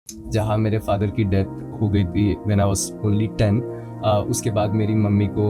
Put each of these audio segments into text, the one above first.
जहाँ मेरे फादर की डेथ हो गई थी व्हेन आई वाज ओनली 10। उसके बाद मेरी मम्मी को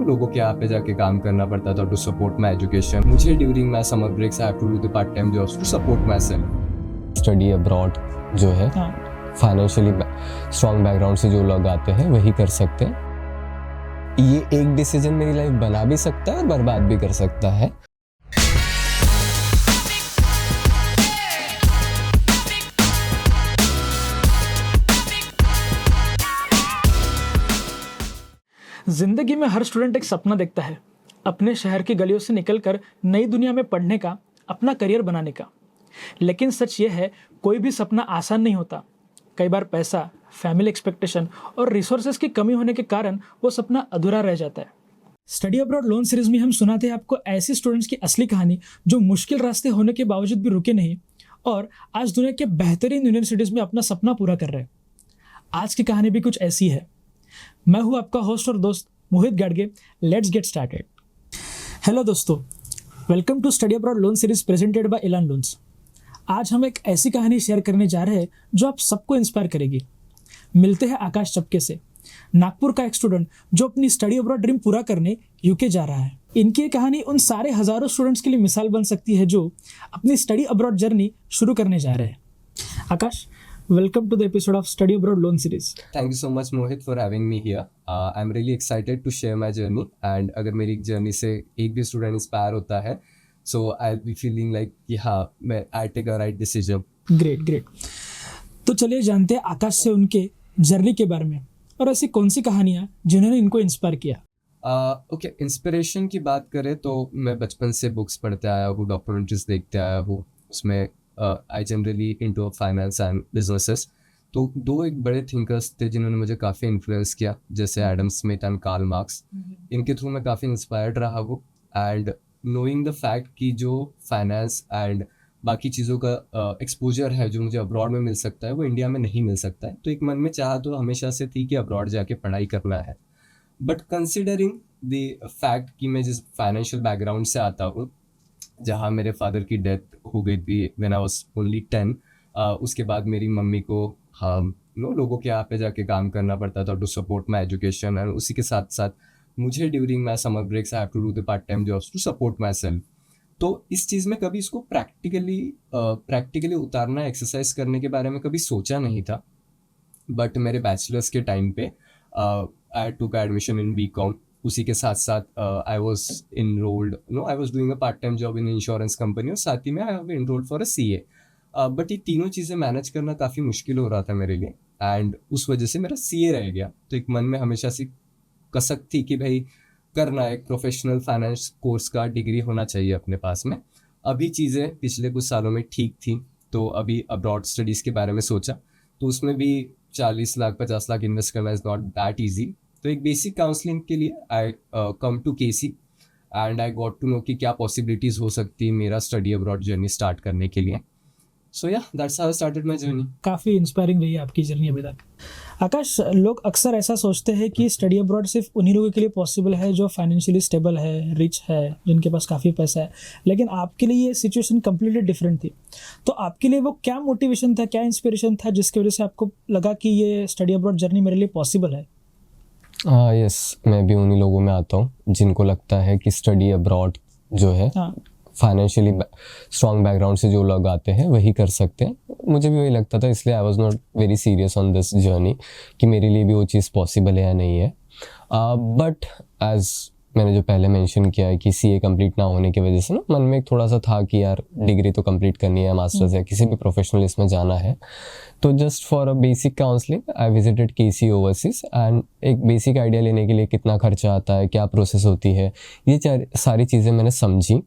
लोगों के यहाँ पे जाके काम करना पड़ता था टू सपोर्ट माई एजुकेशन। मुझे during my summer breaks I have to do the part time jobs to support myself. Study abroad जो है फाइनेंशियली स्ट्रॉन्ग बैकग्राउंड से जो लोग आते हैं वही कर सकते हैं। ये एक डिसीजन मेरी लाइफ बना भी सकता है और बर्बाद भी कर सकता है। जिंदगी में हर स्टूडेंट एक सपना देखता है, अपने शहर की गलियों से निकलकर नई दुनिया में पढ़ने का, अपना करियर बनाने का। लेकिन सच ये है, कोई भी सपना आसान नहीं होता। कई बार पैसा, फैमिली एक्सपेक्टेशन और रिसोर्सेज की कमी होने के कारण वो सपना अधूरा रह जाता है। स्टडी अब्रॉड लोन सीरीज में हम सुनाते हैं आपको ऐसे स्टूडेंट्स की असली कहानी जो मुश्किल रास्ते होने के बावजूद भी रुके नहीं और आज दुनिया के बेहतरीन यूनिवर्सिटीज़ में अपना सपना पूरा कर रहे हैं। आज की कहानी भी कुछ ऐसी है। मैं हूं आपका होस्ट और दोस्त Mohit Gadge. Let's get started. Hello दोस्तों, welcome to study abroad loan series presented by Elan loans. आज हम एक ऐसी कहानी शेयर करने जा रहे हैं जो आप सबको इंस्पायर करेगी। मिलते हैं आकाश चपके से, नागपुर का एक स्टूडेंट जो अपनी स्टडी अब्रॉड ड्रीम पूरा करने यूके जा रहा है। इनकी ये कहानी उन सारे हजारों स्टूडेंट्स के लिए मिसाल बन सकती है जो अपनी स्टडी अब्रॉड जर्नी शुरू करने जा रहे हैं। आकाश, welcome to the episode of Study Abroad Loan Series. Thank you so much Mohit for having me here. I'm really excited to share my journey and अगर मेरी जर्नी से एक भी स्टूडेंट इंस्पायर होता है so I'll be feeling like कि हाँ मैं I take a right decision. Great. तो चलिए जानते हैं आकाश से उनके जर्नी के बारे में और ऐसी कौन सी कहानियाँ जिन्होंने इनको इंस्पायर किया। ओके, इंस्पिरेशन की बात करें तो मैं बचपन से बुक्स पढ़ते आया हूँ, डॉक्यूमेंट्रीज देखते आया हूँ। उसमें I generally into finance and businesses. तो दो एक बड़े थिंकर्स थे जिन्होंने मुझे काफ़ी इन्फ्लुएंस किया, जैसे Adam Smith and Karl Marx. इनके थ्रू मैं काफ़ी इंस्पायर्ड रहा हूँ एंड नोइंग द फैक्ट कि जो फाइनेंस एंड बाकी चीज़ों का एक्सपोजर है जो मुझे अब्रॉड में मिल सकता है वो इंडिया में नहीं मिल सकता है। तो एक मन में चाह तो हमेशा से थी कि अब्रॉड जाके पढ़ाई करना है। बट कंसिडरिंग द फैक्ट कि मैं जिस फाइनेंशियल बैकग्राउंड से आता हूँ, जहाँ मेरे फादर की डेथ हो गई थी व्हेन आई वाज ओनली 10। उसके बाद मेरी मम्मी को लोगों के यहाँ पे जाके काम करना पड़ता था to support my education and उसी के साथ साथ मुझे during my summer breaks I have to do the part time jobs to support myself. तो इस चीज़ में कभी इसको प्रैक्टिकली उतारना, एक्सरसाइज करने के बारे में कभी सोचा नहीं था। बट मेरे बैचलर्स के टाइम पे आई टुक एडमिशन इन बीकॉम। उसी के साथ साथ I was doing a part time job in insurance company और साथ ही में I have enrolled for a CA. But ये तीनों चीज़ें मैनेज करना काफ़ी मुश्किल हो रहा था मेरे लिए एंड उस वजह से मेरा सीए रह गया। तो एक मन में हमेशा से कसक थी कि भाई करना है, एक प्रोफेशनल फाइनेंस कोर्स का डिग्री होना चाहिए अपने पास में। अभी चीज़ें पिछले कुछ सालों में ठीक थी तो अभी अब्रॉड स्टडीज़ के बारे में सोचा, तो उसमें भी 40 लाख 50 लाख इन्वेस्ट करना इज़ नॉट दैट ईजी। तो एक बेसिक काउंसलिंग के लिए I come to KC and I got to know कि क्या पॉसिबिलिटीज़ हो सकती है मेरा स्टडी अब्रॉड जर्नी स्टार्ट करने के लिए। सो या that's how I started my journey. काफ़ी इंस्पायरिंग रही है आपकी जर्नी अभी तक। आकाश, लोग अक्सर ऐसा सोचते हैं कि स्टडी अब्रॉड सिर्फ उन्हीं लोगों के लिए पॉसिबल है जो फाइनेंशियली स्टेबल है, रिच है, जिनके पास काफ़ी पैसा है। लेकिन आपके लिए ये सिचुएशन कम्प्लीटली डिफरेंट थी। तो आपके लिए वो क्या मोटिवेशन था, क्या इंस्पिरेशन था जिसकी वजह से आपको लगा कि ये स्टडी अब्रॉड जर्नी मेरे लिए पॉसिबल है? यस, मैं भी उन्हीं लोगों में आता हूँ जिनको लगता है कि स्टडी अब्रॉड जो है फाइनेंशियली स्ट्रॉन्ग बैकग्राउंड से जो लोग आते हैं वही कर सकते हैं। मुझे भी वही लगता था, इसलिए I was not very serious on this journey कि मेरे लिए भी वो चीज़ पॉसिबल है या नहीं है। बट एज मैंने जो पहले मेंशन किया है कि सीए कंप्लीट ना होने की वजह से ना मन में थोड़ा सा था कि यार डिग्री तो कंप्लीट करनी है, मास्टर्स या किसी भी प्रोफेशनल इसमें जाना है। तो just for a basic counselling I visited KC overseas and एक बेसिक आइडिया लेने के लिए कितना खर्चा आता है, क्या प्रोसेस होती है, ये सारी चीज़ें मैंने समझी।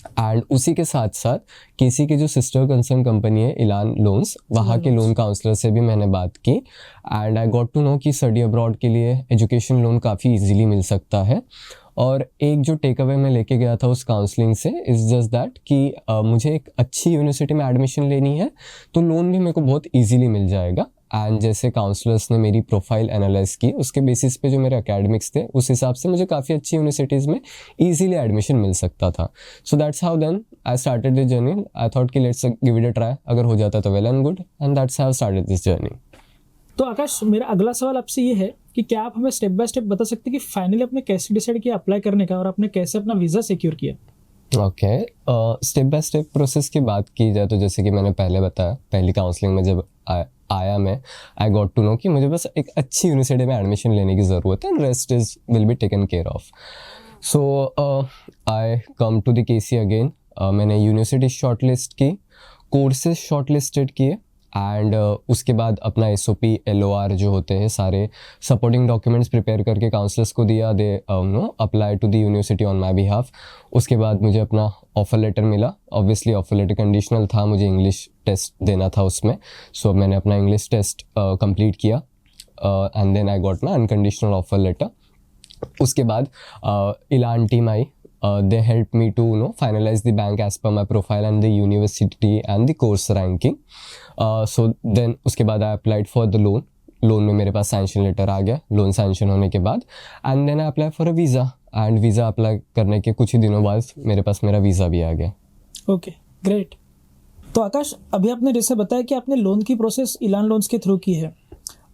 एंड उसी के साथ साथ केसी की जो सिस्टर कंसर्न कंपनी है इलान लोन्स, वहाँ के लोन काउंसलर से भी मैंने बात की and I got to know कि स्टडी अब्रॉड के लिए एजुकेशन लोन काफ़ी इजीली मिल सकता है। और एक जो टेक अवे मैं लेके गया था उस काउंसलिंग से इज़ जस्ट दैट कि मुझे एक अच्छी यूनिवर्सिटी में एडमिशन लेनी है तो लोन भी मेरे को बहुत इजीली मिल जाएगा एंड जैसे काउंसलर्स ने मेरी प्रोफाइल एनालाइज की, उसके बेसिस पे जो मेरे एकेडमिक्स थे उस हिसाब से मुझे काफ़ी अच्छी यूनिवर्सिटीज़ में ईजिली एडमिशन मिल सकता था. So that's how then I started the journey. I thought कि let's give it a try, अगर हो जाता तो well and good, and that's how started this journey. तो आकाश, मेरा अगला सवाल आपसे ये है कि क्या आप हमें स्टेप बाय स्टेप बता सकते हैं कि फाइनली आपने कैसे डिसाइड किया अप्लाई करने का और आपने कैसे अपना वीज़ा सिक्योर किया? Okay, step by step process की बात की जाए तो जैसे कि मैंने पहले बताया, पहली काउंसलिंग में जब आया मैं, आई गॉट टू नो कि मुझे बस एक अच्छी यूनिवर्सिटी में एडमिशन लेने की ज़रूरत है, and rest is will be taken care of. So I come to the KC again. मैंने यूनिवर्सिटी शॉर्टलिस्ट की, कोर्सेज शॉर्टलिस्टेड किए, एंड उसके बाद अपना SOP LOR जो होते हैं सारे सपोर्टिंग डॉक्यूमेंट्स प्रिपेयर करके काउंसलर्स को दिया. They apply to the university on my behalf. उसके बाद मुझे अपना ऑफर लेटर मिला. ऑब्वियसली ऑफर लेटर कंडीशनल था, मुझे इंग्लिश टेस्ट देना था उसमें. सो मैंने अपना इंग्लिश टेस्ट कंप्लीट किया, and then I got my unconditional offer letter. उसके बाद इलान टीम आई. They helped me to finalize the bank as per my profile and the university and the course ranking. So then उसके बाद I applied for the loan. Loan में मेरे पास sanction letter आ गया. Loan sanction होने के बाद and then I apply for a visa, and visa apply करने के कुछ ही दिनों बाद मेरे पास मेरा वीज़ा भी आ गया. Okay, great. तो आकाश, अभी आपने जैसे बताया कि आपने लोन की प्रोसेस इलान लोन्स के थ्रू की है,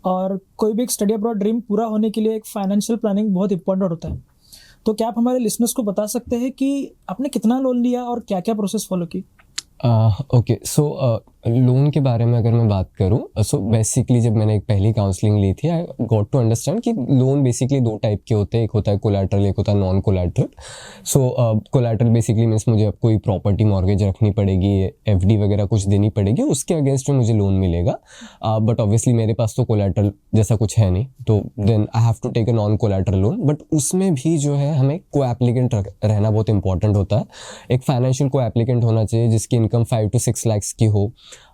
और कोई भी एक स्टडी अब्रॉड ड्रीम पूरा होने के लिए एक फाइनेंशियल प्लानिंग बहुत इंपॉर्टेंट होता है. तो क्या आप हमारे लिसनर्स को बता सकते हैं कि आपने कितना लोन लिया और क्या क्या प्रोसेस फॉलो की? ओके, सो लोन के बारे में अगर मैं बात करूँ, सो बेसिकली जब मैंने एक पहली काउंसलिंग ली थी, आई गॉट टू अंडरस्टैंड कि लोन बेसिकली दो टाइप के होते हैं. एक होता है कोलैटरल, एक होता है नॉन कोलैटरल. सो कोलैटरल बेसिकली मीन्स मुझे अब कोई प्रॉपर्टी मॉर्गेज रखनी पड़ेगी, FD वगैरह कुछ देनी पड़ेगी, उसके अगेंस्ट में मुझे लोन मिलेगा. बट ऑब्वियसली मेरे पास तो कोलैटरल जैसा कुछ है नहीं, तो then I have to take a non collateral loan. But उसमें भी जो है हमें को एप्लीकेंट रहना बहुत इंपॉर्टेंट होता है. एक फाइनेंशियल को एप्लीकेंट होना चाहिए जिसकी इनकम 5 to 6 lakhs की हो.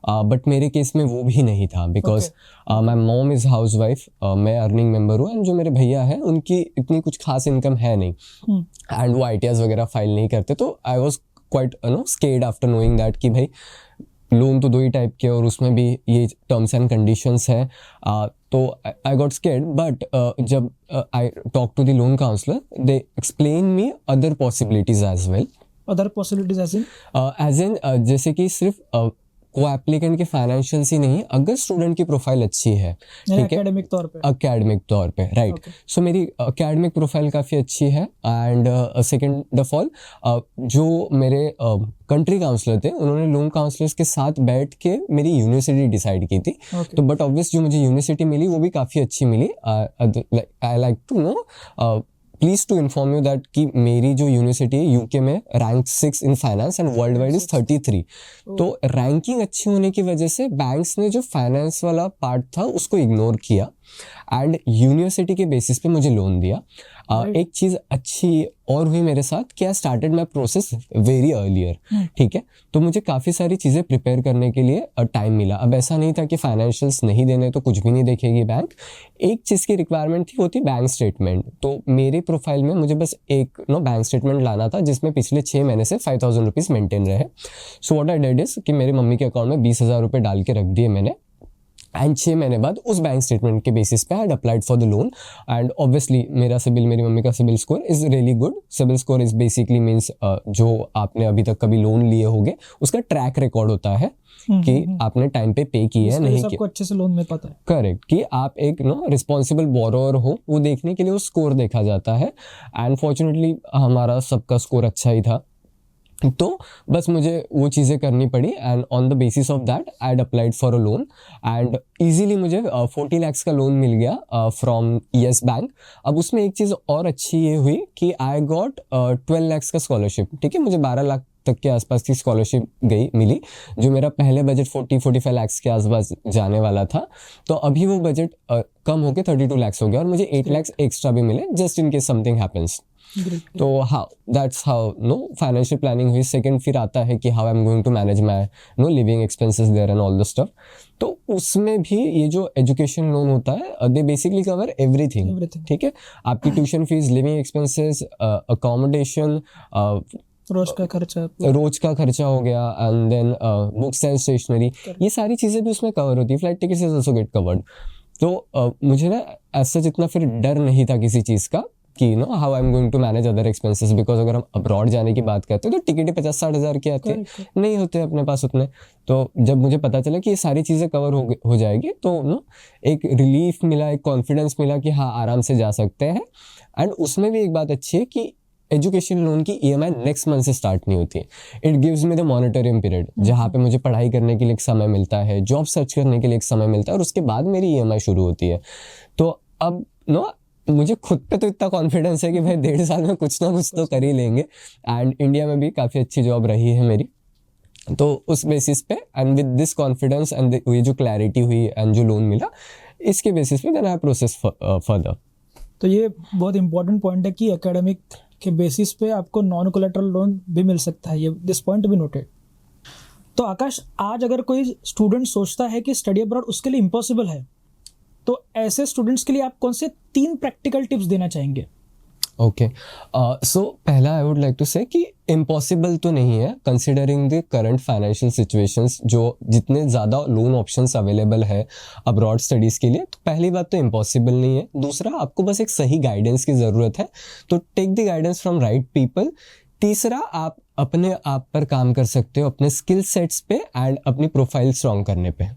बट मेरे केस में वो भी नहीं था, because my mom is house wife, मैं अर्निंग मेंबर हूँ, एंड जो मेरे भैया हैं उनकी इतनी कुछ खास इनकम है नहीं, एंड वो ITRs वगैरह फाइल नहीं करते. तो I was quite scared after knowing that कि भाई लोन तो दो ही टाइप के और उसमें भी ये टर्म्स एंड कंडीशंस है. तो आई गॉट स्केर्ड. बट जब I talk to the loan counsellor, they explain me other possibilities as well. Other possibilities as in जैसे कि सिर्फ को एप्लीकेंट के फाइनेंशियल्स ही नहीं, अगर स्टूडेंट की प्रोफाइल अच्छी है, ठीक है, एकेडमिक तौर पे राइट. सो मेरी एकेडमिक प्रोफाइल काफ़ी अच्छी है. एंड सेकेंड ऑफ ऑल, जो मेरे कंट्री काउंसलर थे, उन्होंने लोन काउंसलर्स के साथ बैठ के मेरी यूनिवर्सिटी डिसाइड की थी. तो बट ऑब्वियस जो मुझे यूनिवर्सिटी मिली वो भी काफ़ी अच्छी मिली. I like to know please to inform you that कि मेरी जो यूनिवर्सिटी है UK में rank 6 in finance and worldwide is 33. तो रैंकिंग अच्छी होने की वजह से बैंक्स ने जो फाइनेंस वाला पार्ट था उसको इग्नोर किया, एंड यूनिवर्सिटी के बेसिस पे मुझे लोन दिया. एक चीज़ अच्छी और हुई मेरे साथ कि I started my process very earlier. ठीक है, तो मुझे काफ़ी सारी चीज़ें प्रिपेयर करने के लिए टाइम मिला. अब ऐसा नहीं था कि फाइनेंशियल्स नहीं देने तो कुछ भी नहीं देखेगी बैंक. एक चीज़ की रिक्वायरमेंट थी, वो थी बैंक स्टेटमेंट. तो मेरे प्रोफाइल में मुझे बस एक बैंक स्टेटमेंट लाना था जिसमें पिछले 6 महीने से 5,000 रुपीज़ मेंटेन रहे. So what I did is कि मेरे मम्मी के अकाउंट में 20,000 रुपये डाल के रख दिए मैंने, एंड 6 महीने बाद उस बैंक स्टेटमेंट के बेसिस पे I applied for the loan. And obviously मेरा सिबिल, मेरी मम्मी का CIBIL score is really good. CIBIL score is basically means जो आपने अभी तक कभी लोन लिए होंगे उसका ट्रैक रिकॉर्ड होता है कि आपने टाइम पे किया है नहीं किया. अच्छे से लोन मिल पाता है. करेक्ट, कि आप एक रिस्पॉन्सिबल बोरोवर हो, वो देखने के लिए वो स्कोर देखा जाता है. एंड फॉर्चुनेटली हमारा सबका स्कोर अच्छा ही था. तो बस मुझे वो चीज़ें करनी पड़ी, and on the basis of that I had applied for a loan, and easily मुझे 40 lakhs का लोन मिल गया फ्रॉम येस बैंक. अब उसमें एक चीज़ और अच्छी ये हुई कि आई गॉट 12 lakhs का स्कॉलरशिप. ठीक है, मुझे 12 लाख तक के आसपास की स्कॉलरशिप मिली, जो मेरा पहले बजट 40-45 lakhs के आसपास जाने वाला था. तो अभी वो बजट कम होकर 32 lakhs हो गया, और मुझे 8 lakhs एक्स्ट्रा भी मिले just in case something happens. तो हाँ, दैट्स हाउ फाइनेंशियल प्लानिंग हुई. सेकंड फिर आता है कि how I am going to manage my living expenses there and all the stuff. तो उसमें भी ये जो एजुकेशन लोन होता है, दे बेसिकली कवर एवरीथिंग. ठीक है, आपकी tuition fees, living expenses, accommodation, रोज का खर्चा रोज का खर्चा हो गया, and then books and stationery, ये सारी चीज़ें भी उसमें कवर होती है. Flight tickets is also get covered. तो मुझे ना ऐसा जितना फिर डर नहीं था किसी चीज़ का कि no how I am going to manage other expenses, because अगर हम अब्रॉड जाने की बात करते हैं तो टिकट 50-60 हज़ार के आते नहीं होते अपने पास उतने. तो जब मुझे पता चला कि ये सारी चीज़ें कवर हो जाएगी तो नो एक रिलीफ मिला, एक कॉन्फिडेंस मिला कि हाँ आराम से जा सकते हैं. एंड उसमें भी एक बात अच्छी है कि एजुकेशन लोन की EMI नेक्स्ट मंथ से स्टार्ट नहीं होती है. It gives me the monitoring period, जहाँ पे मुझे पढ़ाई करने के लिए एक समय मिलता है, जॉब सर्च करने के लिए एक समय मिलता है, और उसके बाद मेरी EMI शुरू होती है. तो अब नो मुझे खुद पे तो इतना कॉन्फिडेंस है कि भाई 1.5 साल में कुछ ना कुछ तो कर ही लेंगे. एंड इंडिया में भी काफ़ी अच्छी जॉब रही है मेरी, तो उस बेसिस पे and with this confidence and ये जो क्लैरिटी हुई एंड जो लोन मिला, इसके बेसिस पे देन आई प्रोसेस फर्दर. तो ये बहुत इंपॉर्टेंट पॉइंट है कि एकेडमिक के बेसिस पे आपको नॉन कोलेटरल लोन भी मिल सकता है. ये दिस पॉइंट भी नोटेड. तो आकाश, आज अगर कोई स्टूडेंट सोचता है कि स्टडी अब्रॉड उसके लिए इम्पॉसिबल है, तो ऐसे स्टूडेंट्स के लिए आप कौन से 3 प्रैक्टिकल टिप्स देना चाहेंगे? ओके, सो पहला आई वुड लाइक टू से कि इम्पॉसिबल तो नहीं है, considering the current financial situations, जो जितने ज़्यादा लोन ऑप्शंस अवेलेबल है अब्रॉड स्टडीज़ के लिए. तो पहली बात तो इम्पॉसिबल नहीं है. दूसरा, आपको बस एक सही गाइडेंस की ज़रूरत है, तो take the guidance from right people. तीसरा, आप अपने आप पर काम कर सकते हो, अपने स्किल सेट्स पे एंड अपनी प्रोफाइल स्ट्रॉन्ग करने पे.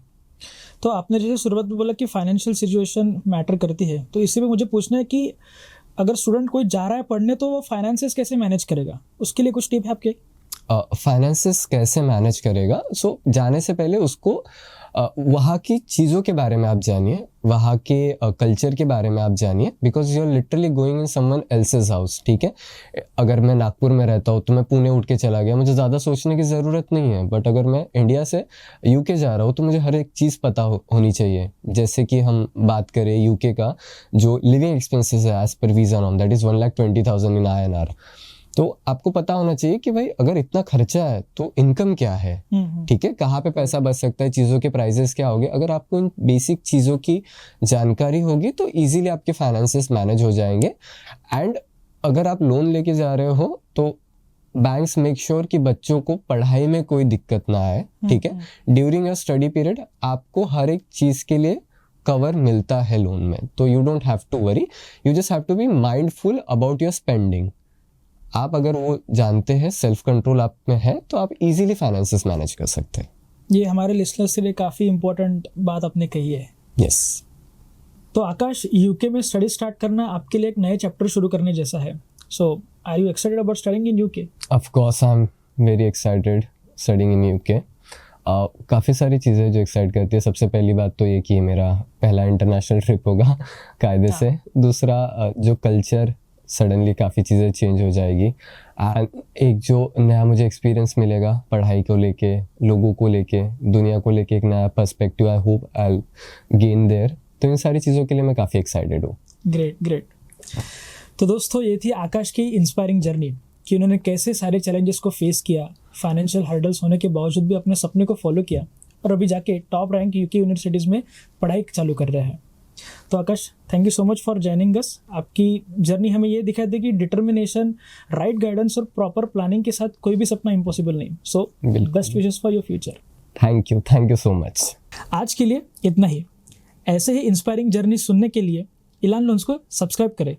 तो आपने जैसे शुरुआत में बोला कि फाइनेंशियल सिचुएशन मैटर करती है, तो इससे भी मुझे पूछना है कि अगर स्टूडेंट कोई जा रहा है पढ़ने तो वो फाइनेंसेस कैसे मैनेज करेगा? उसके लिए कुछ टिप है आपके? फाइनेंसेस कैसे मैनेज करेगा? सो जाने से पहले उसको वहाँ की चीज़ों के बारे में आप जानिए, वहाँ के कल्चर के बारे में आप जानिए, because you are literally going in someone else's house. ठीक है, अगर मैं नागपुर में रहता हूँ तो मैं पुणे उठ के चला गया, मुझे ज़्यादा सोचने की ज़रूरत नहीं है. बट अगर मैं इंडिया से UK जा रहा हूँ तो मुझे हर एक चीज़ पता होनी चाहिए. जैसे कि हम बात करें UK का जो लिविंग एक्सपेंसेस है as per visa norm, that is 1,20,000 in INR. तो आपको पता होना चाहिए कि भाई अगर इतना खर्चा है तो इनकम क्या है. ठीक है, कहाँ पे पैसा बच सकता है, चीज़ों के प्राइसेस क्या होंगे. अगर आपको इन बेसिक चीज़ों की जानकारी होगी तो इजीली आपके फाइनेंसेस मैनेज हो जाएंगे. एंड अगर आप लोन लेके जा रहे हो तो बैंक्स मेक श्योर कि बच्चों को पढ़ाई में कोई दिक्कत ना आए. ठीक है, ड्यूरिंग अ स्टडी पीरियड आपको हर एक चीज़ के लिए कवर मिलता है लोन में, तो you don't have to worry, you just have to be mindful about your spending. आप अगर वो जानते हैं, सेल्फ कंट्रोल आप में है, तो आप इजीली फाइनेंसेस मैनेज कर सकते हैं. ये हमारे लिसनर्स के लिए काफ़ी इंपॉर्टेंट बात आपने कही है. यस. तो आकाश, UK में स्टडी स्टार्ट करना आपके लिए एक नए चैप्टर शुरू करने जैसा है. So are you excited about studying in UK? Of course I am very excited studying in UK. काफ़ी सारी चीज़ें जो एक्साइट करती है. सबसे पहली बात तो ये कि मेरा पहला इंटरनेशनल ट्रिप होगा कायदे से. दूसरा, जो कल्चर, सडनली काफ़ी चीज़ें चेंज हो जाएगी. एंड एक जो नया मुझे एक्सपीरियंस मिलेगा पढ़ाई को लेके, लोगों को लेके, दुनिया को लेके, एक नया perspective I hope I gain there. तो इन सारी चीज़ों के लिए मैं काफ़ी एक्साइटेड हूँ. ग्रेट. तो दोस्तों, ये थी आकाश की इंस्पायरिंग जर्नी कि उन्होंने कैसे सारे चैलेंजेस को फेस किया, फाइनेंशियल हर्डल्स होने के बावजूद भी अपने सपने को फॉलो किया और अभी जाके टॉप रैंक UK यूनिवर्सिटीज़ में पढ़ाई चालू कर रहे हैं. तो Akash, thank you so much for joining us. आपकी जर्नी हमें ये दिखा दे कि डिटर्मिनेशन, राइट गाइडेंस और प्रॉपर प्लानिंग के साथ कोई भी सपना इम्पॉसिबल नहीं. So best wishes for your future. Thank you so much. आज के लिए इतना ही. ऐसे ही इंस्पायरिंग जर्नी सुनने के लिए इलान लोन्स को सब्सक्राइब करें.